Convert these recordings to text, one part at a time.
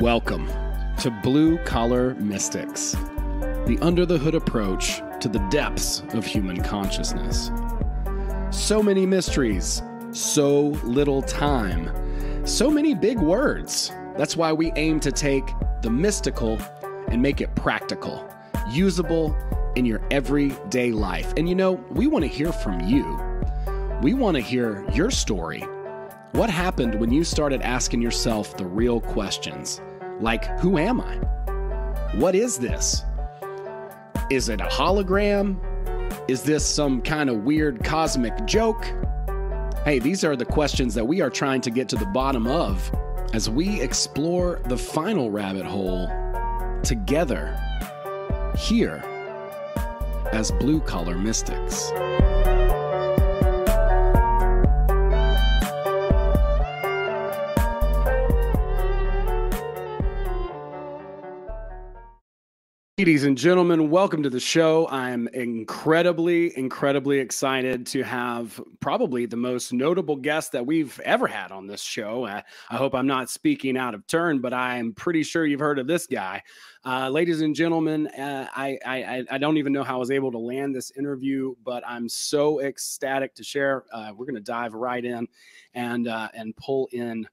Welcome to Blue Collar Mystics, the under-the-hood approach to the depths of human consciousness. So many mysteries, so little time, so many big words. That's why we aim to take the mystical and make it practical, usable in your everyday life. And you know, we want to hear from you. We want to hear your story. What happened when you started asking yourself the real questions? Like, who am I? What is this? Is it a hologram? Is this some kind of weird cosmic joke? Hey, these are the questions that we are trying to get to the bottom of as we explore the final rabbit hole together here as Blue Collar Mystics. Ladies and gentlemen, welcome to the show. I'm incredibly excited to have probably the most notable guest that we've ever had on this show. I hope I'm not speaking out of turn, but I'm pretty sure you've heard of this guy. Ladies and gentlemen, I don't even know how I was able to land this interview, but I'm so ecstatic to share. We're going to dive right in and pull in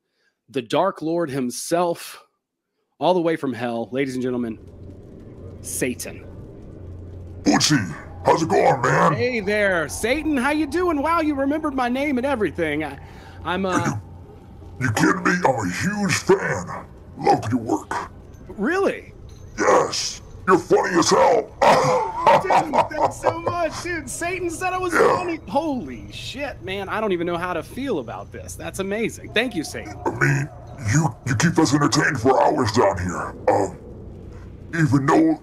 the Dark Lord himself, all the way from hell. Ladies and gentlemen, Satan. Bootsy, how's it going, man? Hey there, Satan. How you doing? Wow, you remembered my name and everything. I'm You kidding me? I'm a huge fan. Love your work. Really? Yes. You're funny as hell. Dude, thanks so much, dude. Satan said I was funny. Holy shit, man. I don't even know how to feel about this. That's amazing. Thank you, Satan. I mean, you keep us entertained for hours down here. Even though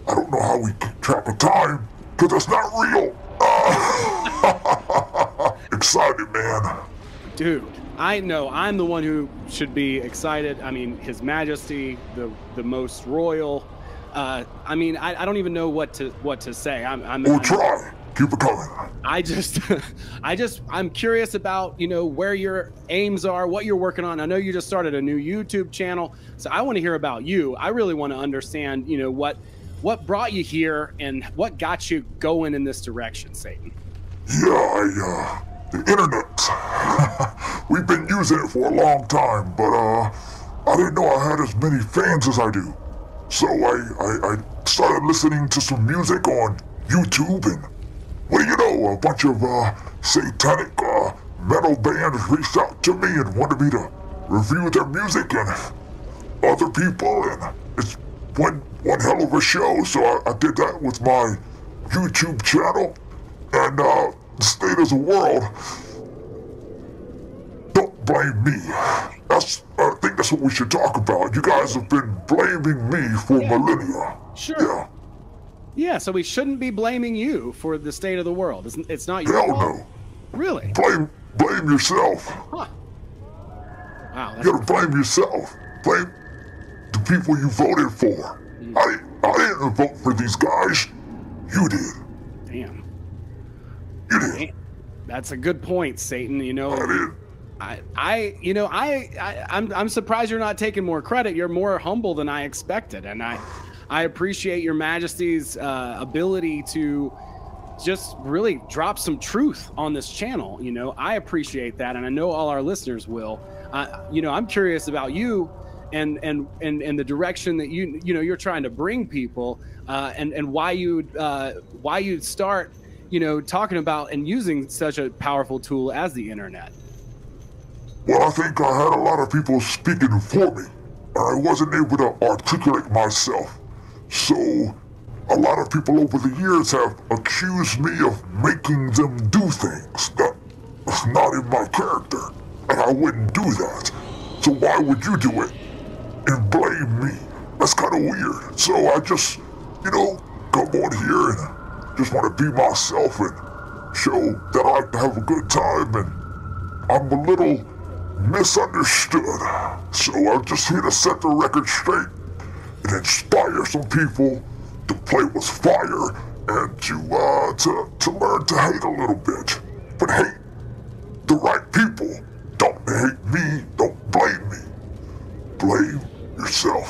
I don't know how we keep track of time, because it's not real. Excited, man. Dude, I know I'm the one who should be excited. I mean, His Majesty, the most royal. I mean, I don't even know what to say. We'll try. Keep it coming. I'm curious about, you know, where your aims are, what you're working on. I know you just started a new YouTube channel, so I want to hear about you. I really want to understand, you know, what brought you here and what got you going in this direction, Satan. Yeah, the internet. We've been using it for a long time, but I didn't know I had as many fans as I do. So I started listening to some music on YouTube, and what do you know, a bunch of satanic metal bands reached out to me and wanted me to review their music and other people, and it's one hell of a show. So I did that with my YouTube channel, and the state of the world, don't blame me. I think that's what we should talk about. You guys have been blaming me for millennia. Sure. Yeah, so we shouldn't be blaming you for the state of the world. It's not your fault. Hell no. Really? Blame yourself. Huh. Wow. You gotta blame yourself. Blame the people you voted for. I didn't vote for these guys. You did. Damn. You did. Damn. That's a good point, Satan. You know, I did. I'm surprised you're not taking more credit. You're more humble than I expected, and I appreciate your Majesty's ability to just really drop some truth on this channel. You know, I appreciate that, and I know all our listeners will. You know, I'm curious about you and the direction that you're trying to bring people, and why you'd start, you know, talking about and using such a powerful tool as the internet. Well, I think I had a lot of people speaking for me, and I wasn't able to articulate myself. So, a lot of people over the years have accused me of making them do things that was not in my character, and I wouldn't do that. So why would you do it and blame me? That's kind of weird. So I just, you know, come on here and just want to be myself and show that I like to have a good time, and I'm a little misunderstood. So I'm just here to set the record straight and inspire some people to play with fire and to learn to hate a little bit. But hate the right people. Don't hate me. Don't blame me. Blame yourself.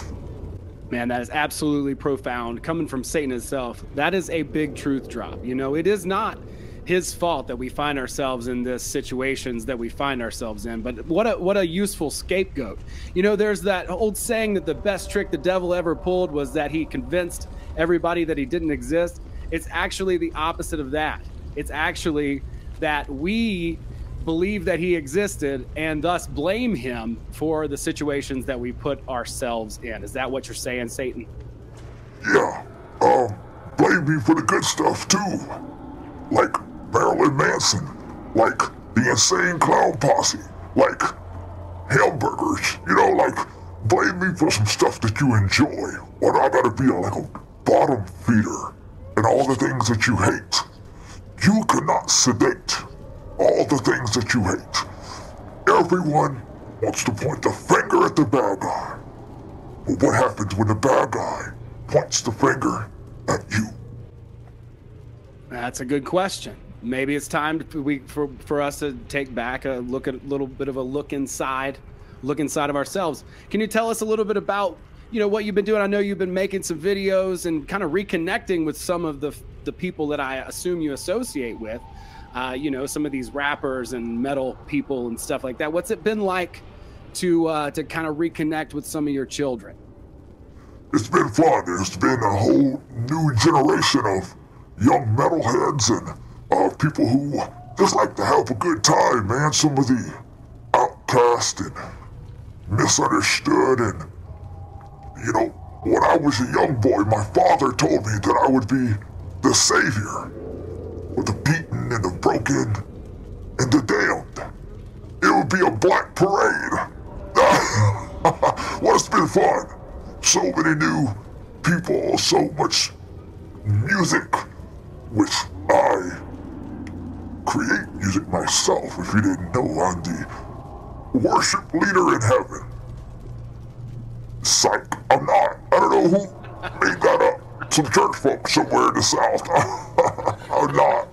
Man, that is absolutely profound. Coming from Satan himself, that is a big truth drop. You know, it is not his fault that we find ourselves in this situations that we find ourselves in, but what a useful scapegoat. You know, there's that old saying that the best trick the devil ever pulled was that he convinced everybody that he didn't exist. It's actually the opposite of that. It's actually that we believe that he existed and thus blame him for the situations that we put ourselves in. Is that what you're saying, Satan? Yeah, blame me for the good stuff too. Like Marilyn Manson, like the Insane Clown Posse, like hamburgers, you know, like blame me for some stuff that you enjoy. Or I gotta be like a bottom feeder and all the things that you hate. You cannot sedate all the things that you hate. Everyone wants to point the finger at the bad guy. But what happens when the bad guy points the finger at you? That's a good question. Maybe it's time for us to take back a little bit of a look inside of ourselves. Can you tell us a little bit about, you know, what you've been doing? I know you've been making some videos and kind of reconnecting with some of the people that I assume you associate with. You know, some of these rappers and metal people and stuff like that. What's it been like to kind of reconnect with some of your children? It's been fun. There's been a whole new generation of young metalheads and people who just like to have a good time, man. Some of the outcast and misunderstood, and you know, when I was a young boy, my father told me that I would be the savior for the beaten and the broken and the damned. It would be a black parade. Well, it's been fun. So many new people, so much music, which I create music myself. If you didn't know, I'm the worship leader in heaven. Psych, I'm not. I don't know who made that up. Some church folk somewhere in the South. I'm not.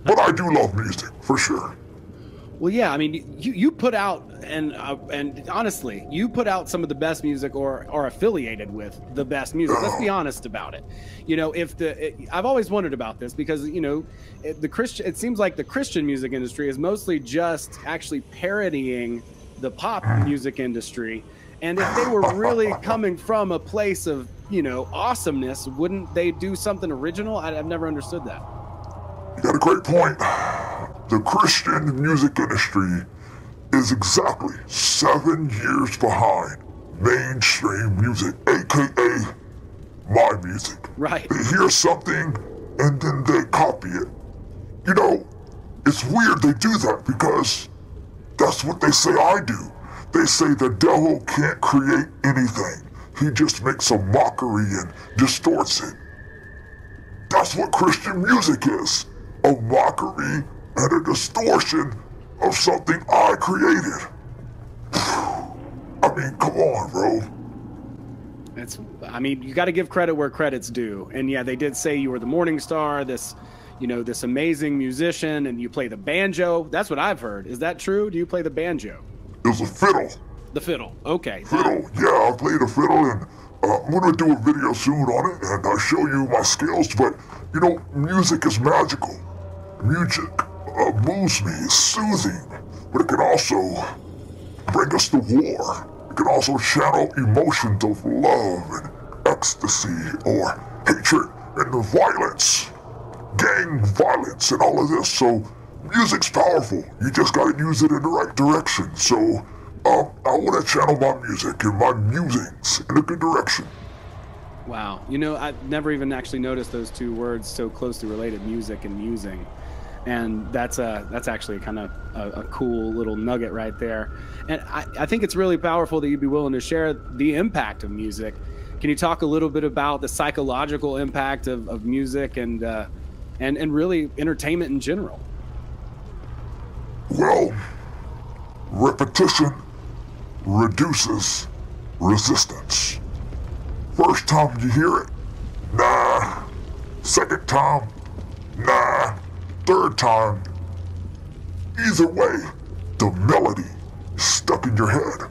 But I do love music, for sure. Well, yeah, I mean, you put out, and honestly, you put out some of the best music or are affiliated with the best music. Let's be honest about it. You know, I've always wondered about this because, you know, it seems like the Christian music industry is mostly just actually parodying the pop music industry. And if they were really coming from a place of, you know, awesomeness, wouldn't they do something original? I've never understood that. You got a great point. The Christian music industry is exactly 7 years behind mainstream music, aka my music. Right. They hear something and then they copy it. You know, it's weird they do that because that's what they say I do. They say the devil can't create anything. He just makes a mockery and distorts it. That's what Christian music is. A mockery and a distortion of something I created. I mean, come on, bro. I mean, you got to give credit where credit's due. And yeah, they did say you were the morning star, this amazing musician, and you play the banjo. That's what I've heard. Is that true? Do you play the banjo? It was a fiddle. The fiddle, okay. Fiddle, yeah, I played a fiddle, and I'm gonna do a video soon on it, and I'll show you my skills, but, you know, music is magical. Music moves me, it's soothing, but it can also bring us to war. It can also channel emotions of love and ecstasy or hatred and violence, gang violence and all of this. So music's powerful. You just gotta use it in the right direction. So I wanna channel my music and my musings in a good direction. Wow. You know, I've never even actually noticed those two words so closely related, music and musing. And that's actually kind of a cool little nugget right there. And I think it's really powerful that you'd be willing to share the impact of music. Can you talk a little bit about the psychological impact of music and really entertainment in general? Well, repetition reduces resistance. First time you hear it, nah. Second time, nah. Third time, either way, the melody is stuck in your head.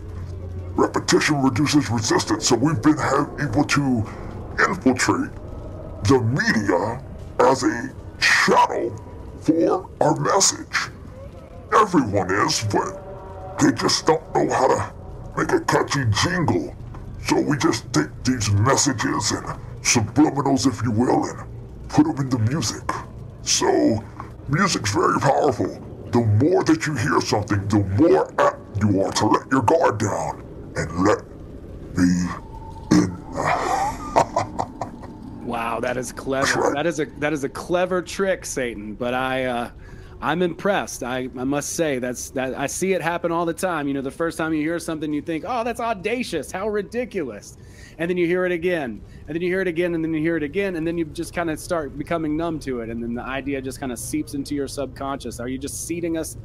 repetition reduces resistance, so we've been able to infiltrate the media as a channel for our message. Everyone is, but they just don't know how to make a catchy jingle. So we just take these messages and subliminals, if you will, and put them into music. So music's very powerful. The more that you hear something, the more apt you are to let your guard down and let me in. Wow, that is clever. Right. That is a clever trick, Satan. But I'm impressed. I must say that I see it happen all the time. You know, the first time you hear something, you think, "Oh, that's audacious! How ridiculous!" And then you hear it again, and then you hear it again, and then you hear it again, and then you just kind of start becoming numb to it, and then the idea just kind of seeps into your subconscious. Are you just seeding us,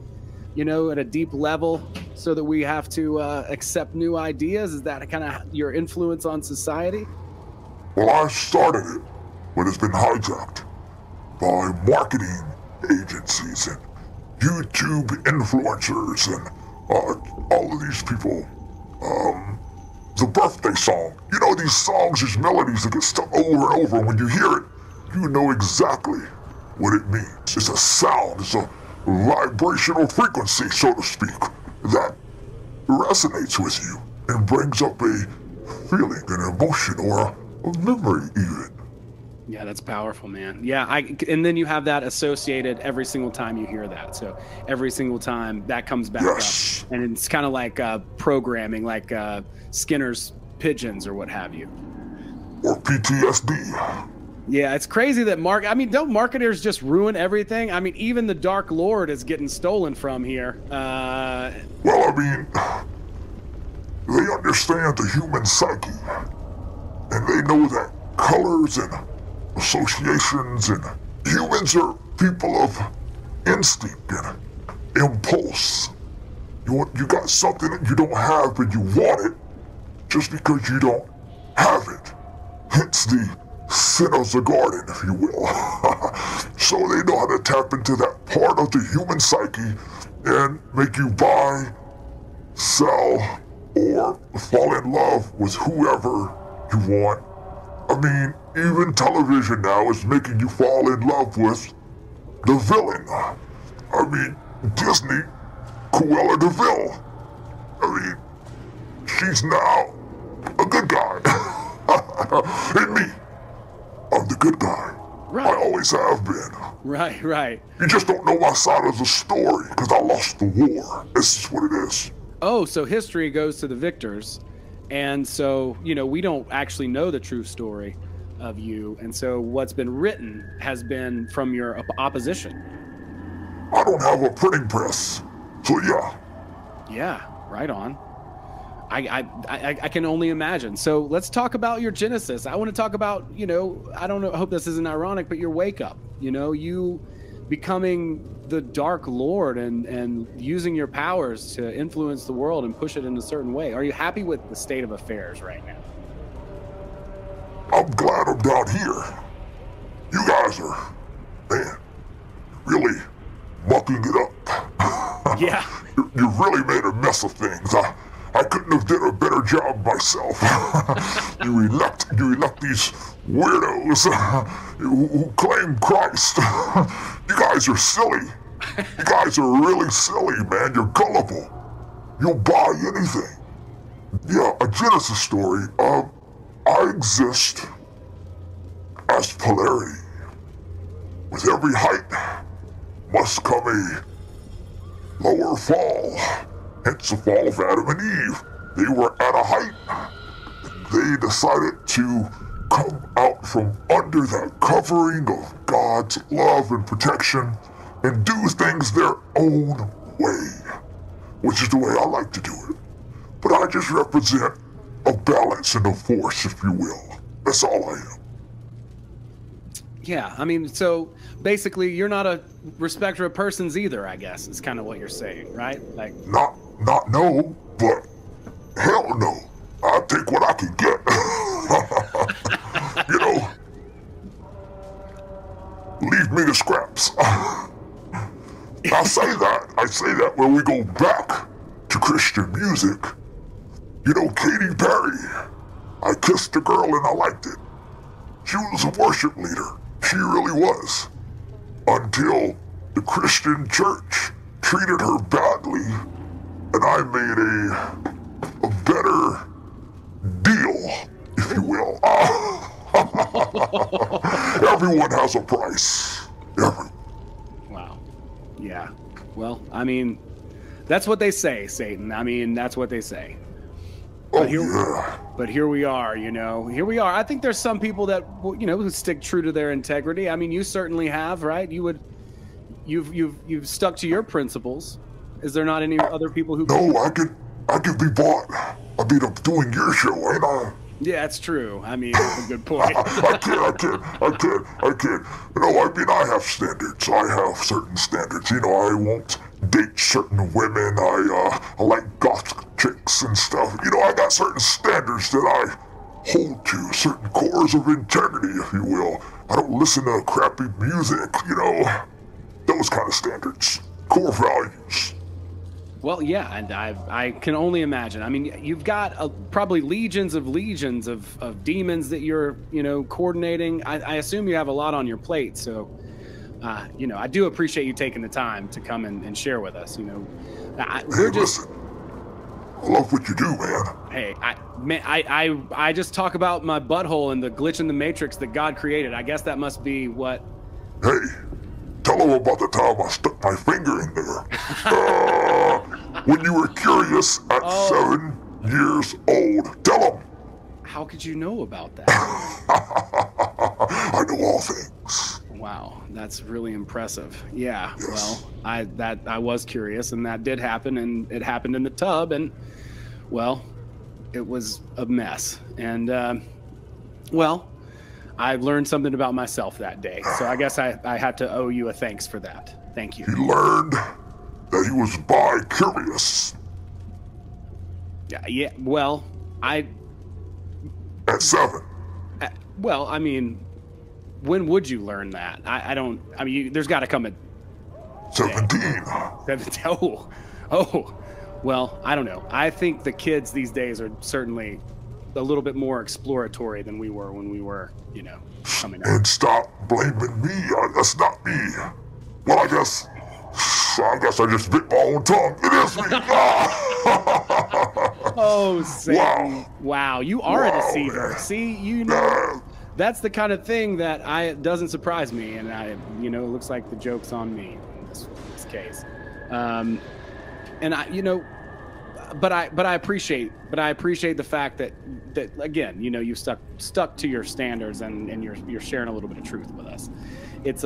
you know, at a deep level so that we have to accept new ideas? Is that kind of your influence on society? Well, I started it, but it's been hijacked by marketing agencies and YouTube influencers and all of these people. The birthday song. You know, these songs, these melodies that get stuck over and over. When you hear it, you know exactly what it means. It's a sound. It's a vibrational frequency, so to speak, that resonates with you and brings up a feeling, an emotion, or a memory even. Yeah, that's powerful, man. Yeah, and then you have that associated every single time you hear that. So every single time that comes back up, and it's kind of like programming, like Skinner's pigeons or what have you. Or PTSD. Yeah, it's crazy that don't marketers just ruin everything? I mean, even the Dark Lord is getting stolen from here. Well, I mean, they understand the human psyche, and they know that colors and associations, and humans are people of instinct and impulse. You got something that you don't have, but you want it just because you don't have it. Hence the sin of the garden, if you will. So they know how to tap into that part of the human psyche and make you buy, sell, or fall in love with whoever you want. I mean, even television now is making you fall in love with the villain. I mean, Disney, Cruella de Vil. I mean, she's now a good guy. And me, I'm the good guy. Right. I always have been. Right, right. You just don't know my side of the story because I lost the war. This is what it is. Oh, so history goes to the victors. And so, you know, we don't actually know the true story of you. And so what's been written has been from your opposition. I don't have a printing press. So yeah. Yeah, right on. I can only imagine. So let's talk about your genesis. I want to talk about, you know, I don't know, I hope this isn't ironic, but your wake up, you know, you becoming the Dark Lord and using your powers to influence the world and push it in a certain way. Are you happy with the state of affairs right now? I'm glad I'm down here. You guys are, man, really mucking it up. Yeah. You really made a mess of things. I couldn't have did a better job myself. You elect these weirdos who claim Christ. You guys are silly. You guys are really silly, man. You're gullible. You'll buy anything. Yeah, a Genesis story. I exist as polarity. With every height must come a lower fall. Hence the fall of Adam and Eve. They were at a height. They decided to come out from under that covering of God's love and protection and do things their own way, which is the way I like to do it. But I just represent a balance and a force, if you will. That's all I am. Yeah, I mean, so basically you're not a respecter of persons either, I guess, is kind of what you're saying, right? Like, Not no, but hell no. I'll take what I can get. You know, leave me the scraps. I say that when we go back to Christian music. You know, Katy Perry. I kissed a girl and I liked it. She was a worship leader. She really was. Until the Christian church treated her badly, and I made a better deal, if you will. Everyone has a price. Everyone. Wow. Yeah. Well, I mean, that's what they say, Satan. I mean, that's what they say. But yeah. But here we are, you know. Here we are. I think there's some people that, you know, who stick true to their integrity. I mean, you certainly have, right? You've stuck to your principles. Is there not any other people who? No, I could be bought. I mean, I'm doing your show, ain't I? Yeah, that's true. I mean, that's a good point. I can't. You know, I mean, I have standards. I have certain standards. You know, I won't date certain women. I like goth chicks and stuff. You know, I got certain standards that I hold to, certain cores of integrity, if you will. I don't listen to crappy music, you know, those kind of standards, core values. Well, yeah, and I can only imagine. I mean, you've got probably legions of demons that you're, you know, coordinating. I assume you have a lot on your plate, so, you know, I do appreciate you taking the time to come and share with us. You know, Listen, I love what you do, man. Hey, I just talk about my butthole and the glitch in the matrix that God created. I guess that must be what. Hey, tell them about the time I stuck my finger in there. When you were curious at 7 years old. Tell them. How could you know about that? I know all things. Wow, that's really impressive. Yeah, Yes. well, I was curious, and that did happen, and it happened in the tub, and, well, it was a mess. And, well, I learned something about myself that day, so I guess I had to owe you a thanks for that. Thank you. He learned that he was bi-curious. Yeah, well, At 7. Well, I mean, when would you learn that? I don't, I mean, there's got to come a... 17. Oh, well, I don't know. I think the kids these days are certainly a little bit more exploratory than we were when we were, you know, coming up. And stop blaming me. That's not me. Well, I guess I just bit my own tongue. It is me. Oh, Satan. Wow. You are a deceiver. Man. See, you know, that's the kind of thing that doesn't surprise me. And you know, it looks like the joke's on me in this case. And I, you know, but I appreciate the fact that again, you know, you stuck to your standards and you're sharing a little bit of truth with us. It's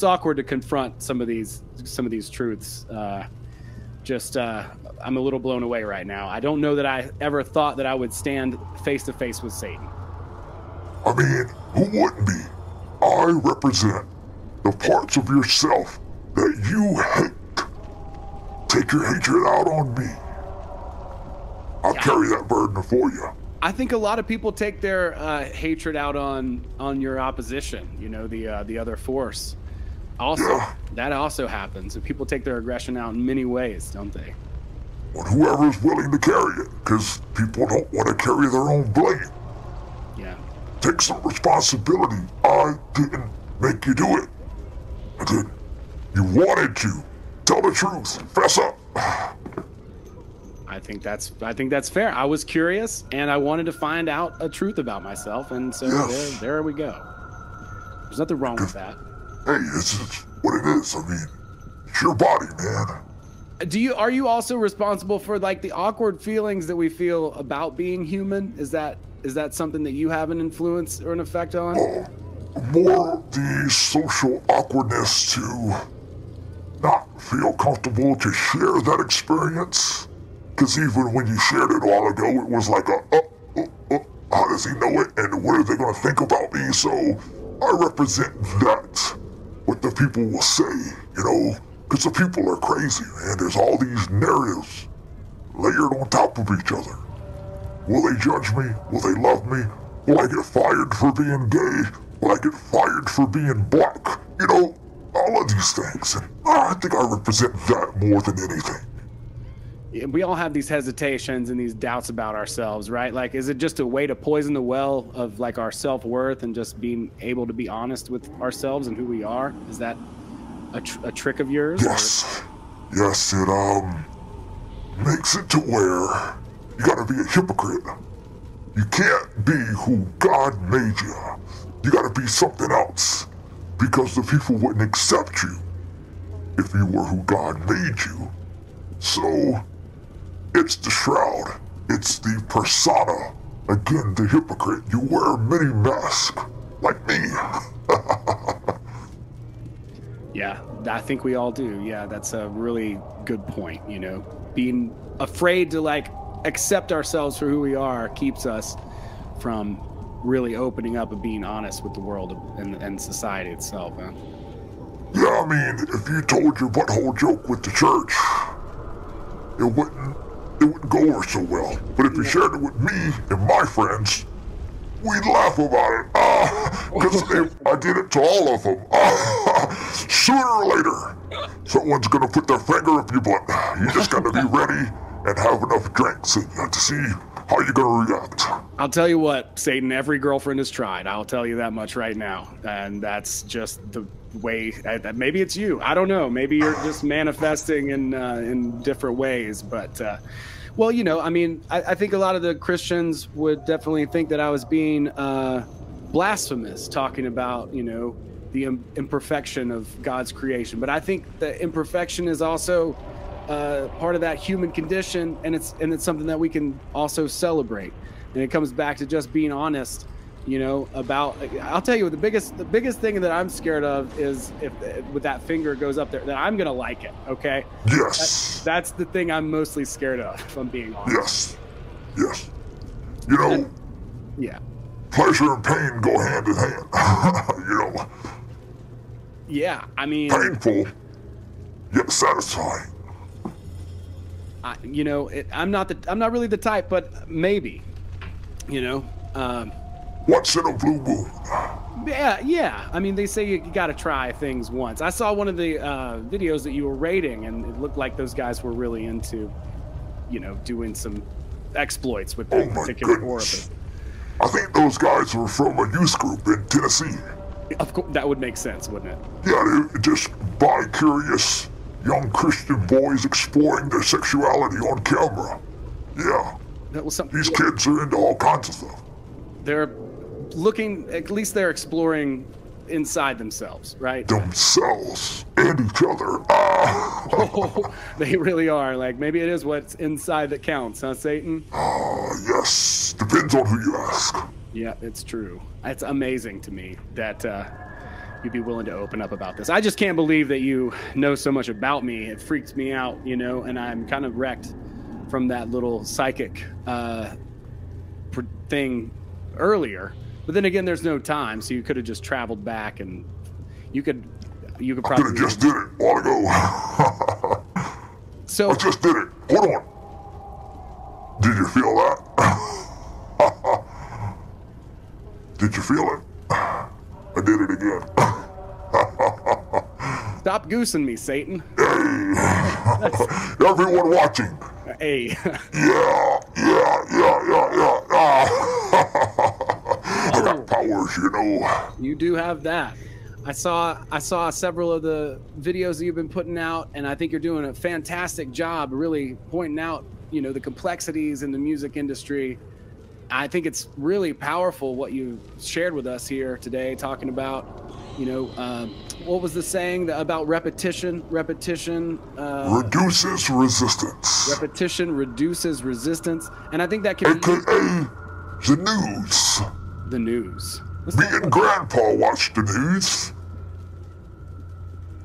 awkward to confront some of these truths. I'm a little blown away right now. I don't know that I ever thought that I would stand face to face with Satan. I mean, who wouldn't be? I represent the parts of yourself that you hate. Take your hatred out on me. I'll carry that burden for you. I think a lot of people take their hatred out on your opposition. You know, the other force. Also, that also happens. And people take their aggression out in many ways, don't they? On whoever's willing to carry it, because people don't want to carry their own blame. Yeah. Take some responsibility. I didn't make you do it. I didn't. You wanted to. Tell the truth. Fess up. I think that's fair. I was curious, and I wanted to find out a truth about myself, and so there we go. There's nothing wrong with that. Hey, it's what it is. I mean, it's your body, man. Are you also responsible for like the awkward feelings that we feel about being human? Is that something that you have an influence or an effect on? More the social awkwardness to not feel comfortable to share that experience. Because even when you shared it a while ago, it was like how does he know it? And what are they going to think about me? So I represent that, what the people will say, you know, because the people are crazy, man. There's all these narratives layered on top of each other. Will they judge me? Will they love me? Will I get fired for being gay? Will I get fired for being black? You know, all of these things. And I think I represent that more than anything. we all have these hesitations and these doubts about ourselves, right? Like, is it just a way to poison the well of like our self-worth and just being able to be honest with ourselves and who we are? Is that a trick of yours? Yes. Yes, it makes it to where you gotta be a hypocrite. You can't be who God made you. You gotta be something else, because the people wouldn't accept you if you were who God made you. So, it's the shroud. It's the persona. Again, the hypocrite. You wear many masks, like me. Yeah, I think we all do. Yeah, that's a really good point. You know, being afraid to like accept ourselves for who we are keeps us from really opening up and being honest with the world and society itself. Huh? Yeah, I mean, if you told your butthole joke with the church, it wouldn't go over so well. But if you shared it with me and my friends, we'd laugh about it. Because I did it to all of them. Sooner or later, someone's gonna put their finger up your butt. You just gotta be ready and have enough drinks in you to see how you're gonna react. I'll tell you what, Satan, every girlfriend has tried. I'll tell you that much right now. And that's just the way, maybe it's you. I don't know. Maybe you're just manifesting in different ways. But, well, you know, I mean, I think a lot of the Christians would definitely think that I was being blasphemous, talking about, you know, the imperfection of God's creation. But I think the imperfection is also part of that human condition, and it's something that we can also celebrate. And it comes back to just being honest, you know, about. I'll tell you, the biggest thing that I'm scared of is if with that finger goes up there, that I'm gonna like it. Okay. Yes. That's the thing I'm mostly scared of, if I'm being honest. Yes. You know. Yeah. Pleasure and pain go hand in hand. You know. Yeah, I mean. Painful, yet satisfying. You know, I'm not really the type, but maybe, you know. Once in a blue moon. Yeah. I mean, they say you got to try things once. I saw one of the videos that you were rating, and it looked like those guys were really into, you know, doing some exploits with that particular orifice. I think those guys were from a youth group in Tennessee. Of course, that would make sense, wouldn't it? Yeah, they just bi-curious young Christian boys exploring their sexuality on camera. Yeah. That was something. These kids are into all kinds of stuff. They're looking, at least they're exploring inside themselves, right? Themselves and each other. Oh, they really are. Like, maybe it is what's inside that counts, huh, Satan? Yes. Depends on who you ask. Yeah, it's true. It's amazing to me that you'd be willing to open up about this. I just can't believe that you know so much about me. It freaks me out, you know, and I'm kind of wrecked from that little psychic thing earlier. But then again, there's no time, so you could have just traveled back, and you could probably. I could have just did it a while ago. So I just did it. Hold on. Did you feel that? Did you feel it? I did it again. Stop goosing me, Satan. Hey. Everyone watching. Hey. Yeah. I got powers, you know. You do have that. I saw several of the videos that you've been putting out, and I think you're doing a fantastic job really pointing out, you know, the complexities in the music industry. I think it's really powerful what you shared with us here today, talking about, you know, what was the saying about repetition? Repetition reduces resistance. Repetition reduces resistance, and I think that can AKA the news. The news. Me and Grandpa watched the news.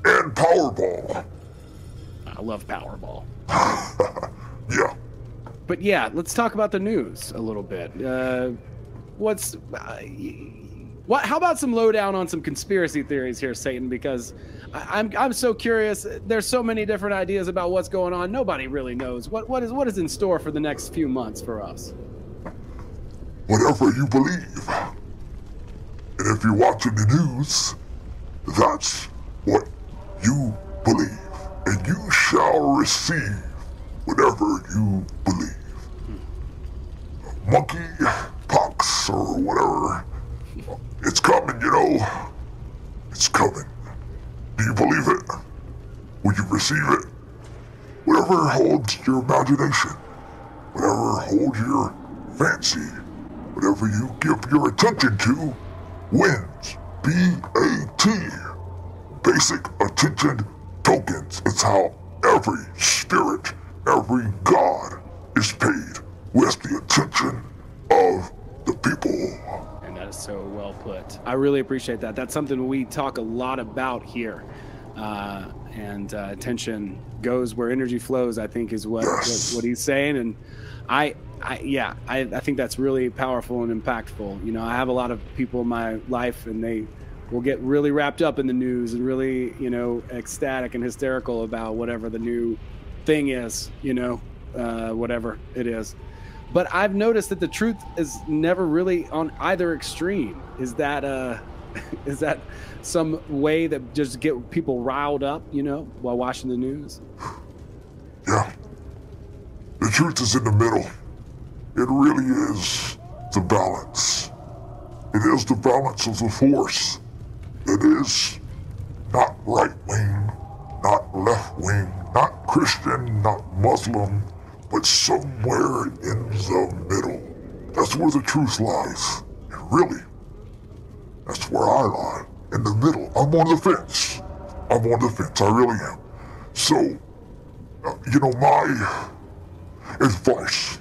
And Powerball. I love Powerball. Yeah. But yeah, let's talk about the news a little bit. How about some lowdown on some conspiracy theories here, Satan? Because I'm so curious. There's so many different ideas about what's going on. Nobody really knows what is in store for the next few months for us. Whatever you believe. And if you're watching the news, that's what you believe. And you shall receive whatever whatever you believe. Monkey pox or whatever. It's coming, you know. It's coming. Do you believe it? Will you receive it? Whatever holds your imagination, whatever holds your fancy, whatever you give your attention to, wins. BAT. Basic attention tokens. It's how every spirit, every god is paid, with the attention of the people. And that is so well put. I really appreciate that. That's something we talk a lot about here. Attention goes where energy flows, I think is what he's saying. And I think that's really powerful and impactful. You know, I have a lot of people in my life and they will get really wrapped up in the news and really, you know, ecstatic and hysterical about whatever the new thing is, you know, whatever it is. But I've noticed that the truth is never really on either extreme. Is that some way that just get people riled up, you know, while watching the news? Yeah. The truth is in the middle. It really is the balance. It is the balance of the force. It is not right-wing, not left-wing, not Christian, not Muslim, but somewhere in the middle. That's where the truth lies. And really, that's where I lie. In the middle. I'm on the fence. I'm on the fence. I really am. So, you know, my advice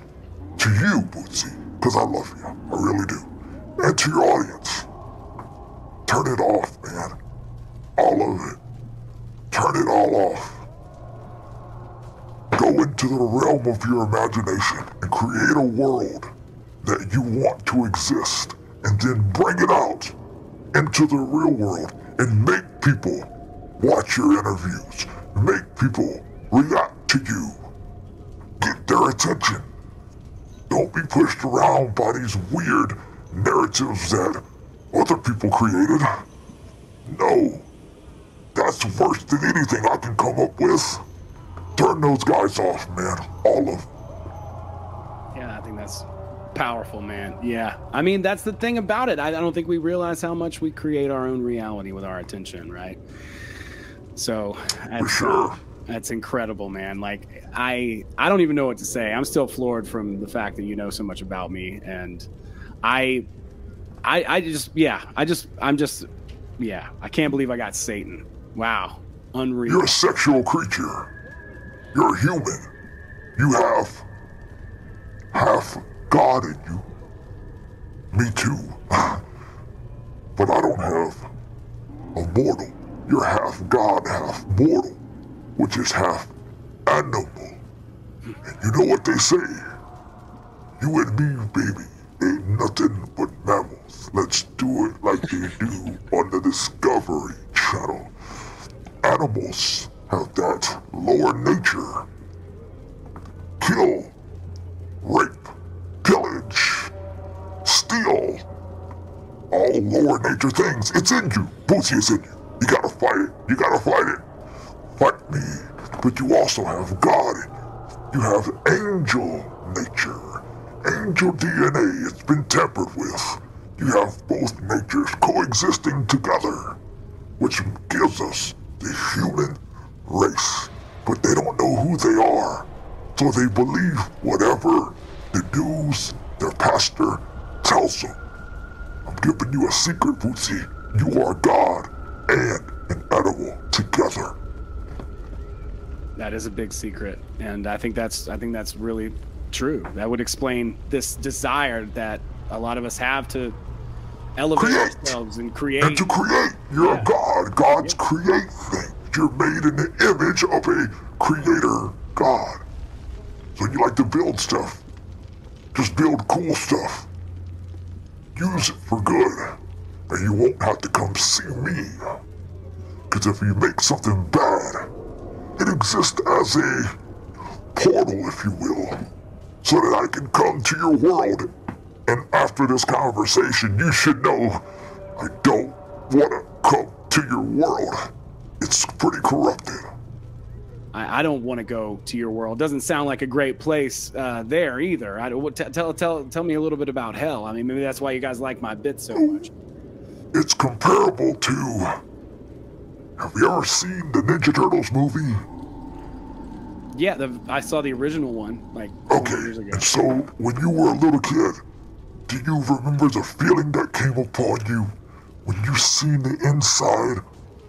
to you, Bootsy, because I love you. I really do. And to your audience, turn it off, man. All of it. Turn it all off. Go into the realm of your imagination and create a world that you want to exist, and then bring it out into the real world and make people watch your interviews, make people react to you, get their attention. Don't be pushed around by these weird narratives that other people created. No, that's worse than anything I can come up with. Turn those guys off, man, all of them. Yeah, I think that's powerful, man. Yeah, I mean, that's the thing about it. I don't think we realize how much we create our own reality with our attention, right? So that's incredible, man. Like, I don't even know what to say. I'm still floored from the fact that you know so much about me, and I can't believe I got Satan. Wow, unreal. You're a sexual creature. You're a human. You have half God in you. Me too. But I don't have a mortal. You're half God, half mortal, which is half animal. And you know what they say? You and me, baby, ain't nothing but mammals. Let's do it like they do on the Discovery Channel. Animals have that lower nature. Kill, rape, pillage, steal, all lower nature things. It's in you. Bootsy is in you. You gotta fight it. You gotta fight it. Fight me. But you also have God in you. You have angel nature. Angel DNA. It's been tampered with. You have both natures coexisting together, which gives us the human race. But they don't know who they are. So they believe whatever the news, their pastor, tells them. I'm giving you a secret, Bootsy. You are God and an animal together. That is a big secret, and I think that's really true. That would explain this desire that a lot of us have to elevate ourselves and create. And to create. You're a God. Gods create things. You're made in the image of a creator God. So you like to build stuff. Just build cool stuff. Use it for good. And you won't have to come see me. Because if you make something bad, it exists as a portal, if you will, so that I can come to your world. And after this conversation, you should know I don't want to come to your world. It's pretty corrupted. I don't want to go to your world. Doesn't sound like a great place there either. Tell me a little bit about hell. I mean, maybe that's why you guys like my bit so much. It's comparable to... Have you ever seen the Ninja Turtles movie? Yeah, I saw the original one, like 20 years ago. And so, when you were a little kid, do you remember the feeling that came upon you when you seen the inside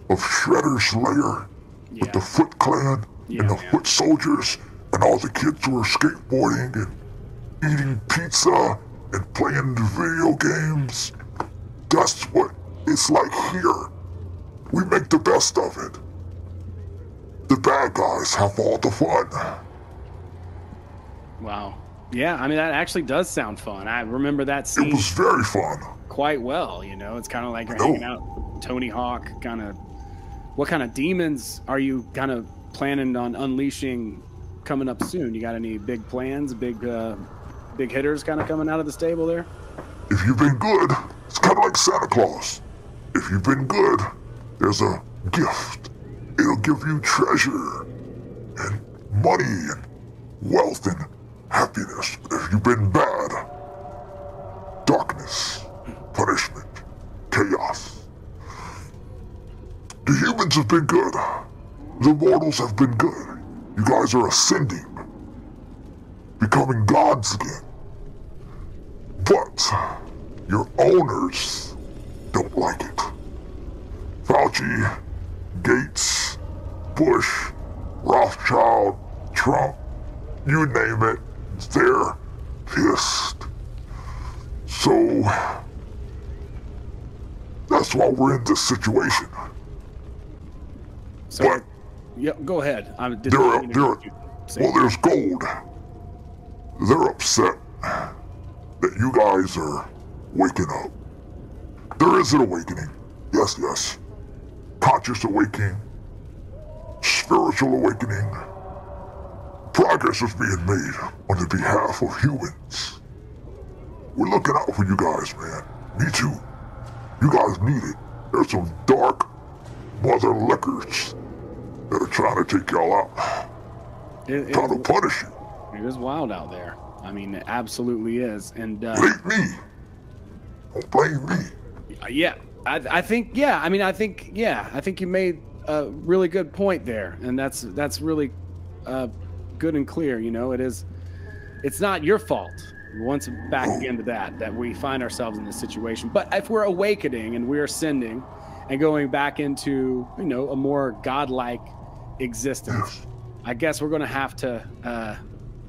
of Shredder's lair with the Foot Clan and the Foot Soldiers, and all the kids were skateboarding and eating pizza and playing video games? That's what it's like here. We make the best of it. The bad guys have all the fun. Wow. Yeah, I mean, that actually does sound fun. I remember that scene. It was very fun. Quite well, you know. It's kind of like you're hanging out with Tony Hawk, kind of. What kind of demons are you kind of planning on unleashing coming up soon? You got any big plans, big hitters kind of coming out of the stable there? If you've been good, it's kind of like Santa Claus. If you've been good, there's a gift. It'll give you treasure and money and wealth and happiness. But if you've been bad, darkness, punishment, chaos. The humans have been good. The mortals have been good. You guys are ascending, becoming gods again. But your owners don't like it. Fauci, Gates, Bush, Rothschild, Trump, you name it, they're pissed. So, that's why we're in this situation. So, but yeah, go ahead. There's gold. They're upset that you guys are waking up. There is an awakening. Yes. Conscious awakening. Spiritual awakening. Progress is being made on the behalf of humans. We're looking out for you guys, man. Me too. You guys need it. There's some dark mother lickers that are trying to take y'all out. Trying to punish you. It is wild out there. I mean, it absolutely is. And blame me. Don't blame me. Yeah. I think you made a really good point there, and that's really good and clear. You know, it's not your fault. Once back again to that we find ourselves in this situation. But if we're awakening and we're ascending and going back into, you know, a more godlike existence, I guess we're going to have to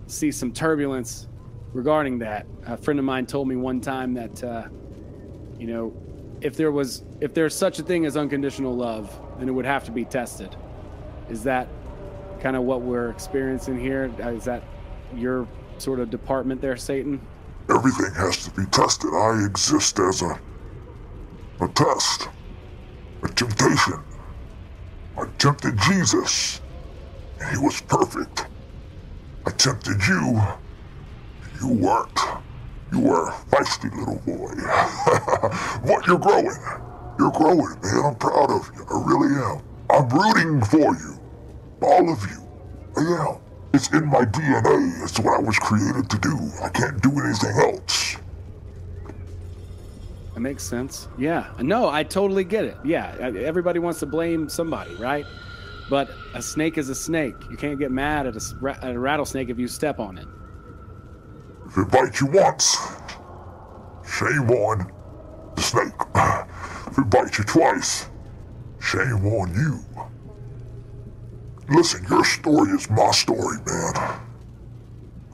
see some turbulence regarding that. A friend of mine told me one time that, you know, if there's such a thing as unconditional love, then it would have to be tested. Is that kind of what we're experiencing here? Is that your sort of department there, Satan? Everything has to be tested. I exist as a test, a temptation. I tempted Jesus, and he was perfect. I tempted you, and you weren't. You were a feisty little boy. But you're growing. You're growing, man. I'm proud of you. I really am. I'm rooting for you. All of you. I am. It's in my DNA. It's what I was created to do. I can't do anything else. That makes sense. Yeah. No, I totally get it. Yeah. Everybody wants to blame somebody, right? But a snake is a snake. You can't get mad at a rattlesnake if you step on it. If it bites you once, shame on the snake. If it bites you twice, shame on you. Listen, your story is my story, man.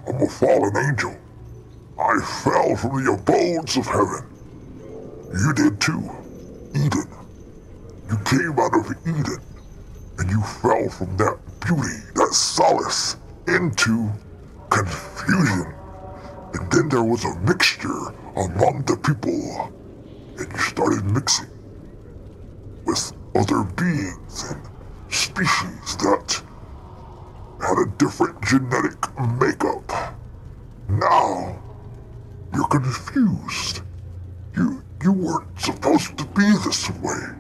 I'm a fallen angel. I fell from the abodes of heaven. You did too. Eden. You came out of Eden, and you fell from that beauty, that solace, into confusion. And then there was a mixture among the people, and you started mixing with other beings and species that had a different genetic makeup. Now, you're confused. You weren't supposed to be this way.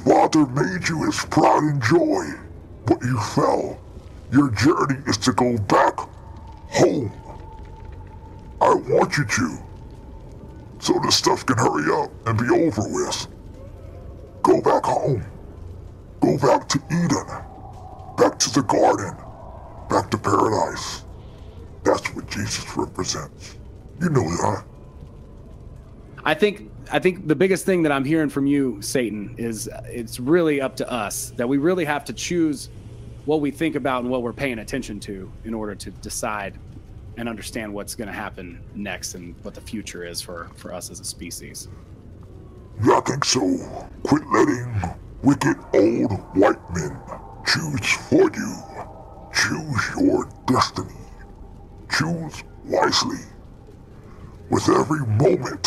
Father made you his pride and joy, but you fell. Your journey is to go back home. I want you to, so this stuff can hurry up and be over with. Go back home. Go back to Eden. Back to the garden. Back to paradise. That's what Jesus represents. You know that. I think the biggest thing that I'm hearing from you, Satan, is it's really up to us, that we really have to choose what we think about and what we're paying attention to in order to decide and understand what's going to happen next and what the future is for us as a species. Yeah, I think so. Quit letting wicked old white men choose for you. Choose your destiny. Choose wisely. With every moment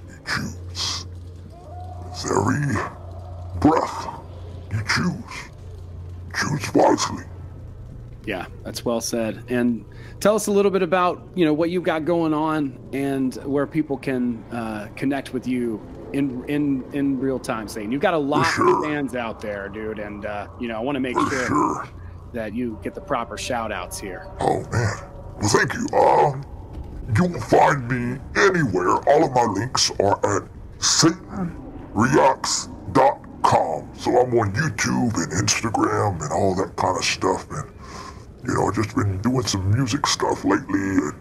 you choose. With every breath you choose. Choose wisely. Yeah, that's well said. And tell us a little bit about, what you've got going on and where people can connect with you in real time, Satan. You've got a lot of fans out there, dude, and I want to make sure that you get the proper shout outs here. Oh man. Well, thank you. You will find me anywhere. All of my links are at SatanReacts.com. So I'm on YouTube and Instagram and all that kind of stuff, and I've just been doing some music stuff lately and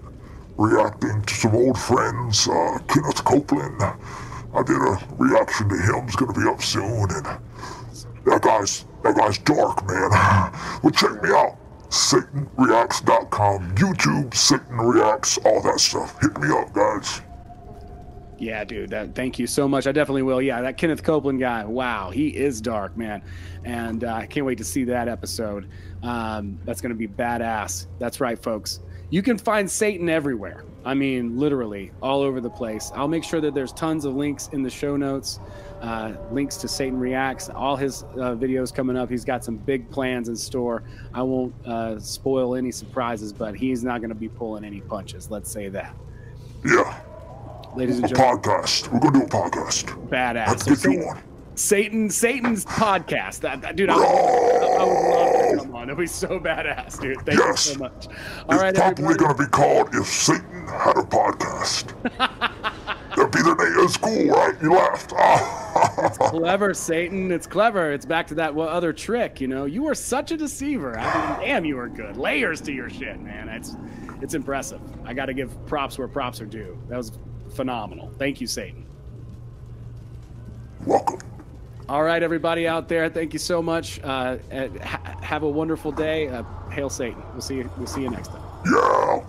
reacting to some old friends. Kenneth Copeland, I did a reaction to him. It's gonna be up soon, and that guy's dark, man. Well, check me out. SatanReacts.com, YouTube, Satan Reacts, all that stuff. Hit me up, guys. Yeah, dude, thank you so much. I definitely will. Yeah, that Kenneth Copeland guy, wow, he is dark, man. And I can't wait to see that episode. That's going to be badass. That's right, folks. You can find Satan everywhere. I mean, literally all over the place. I'll make sure that there's tons of links in the show notes, links to Satan Reacts, all his videos coming up. He's got some big plans in store. I won't spoil any surprises, but he's not going to be pulling any punches. Let's say that. Yeah. Ladies and gentlemen. Podcast. We're going to do a podcast. Badass. Let's get you on. Satan's podcast. Dude, I would love to come on. It'll be so badass, dude. Thank you so much. All right, it's probably going to be called If Satan Had a Podcast. That'd be the name of school, right? You laughed. It's clever, Satan. It's clever. It's back to that other trick, You were such a deceiver. I mean, damn, you were good. Layers to your shit, man. It's impressive. I got to give props where props are due. That was phenomenal. Thank you, Satan. Welcome. All right, everybody out there, thank you so much. Have a wonderful day. Hail Satan. We'll see you next time. Yeah.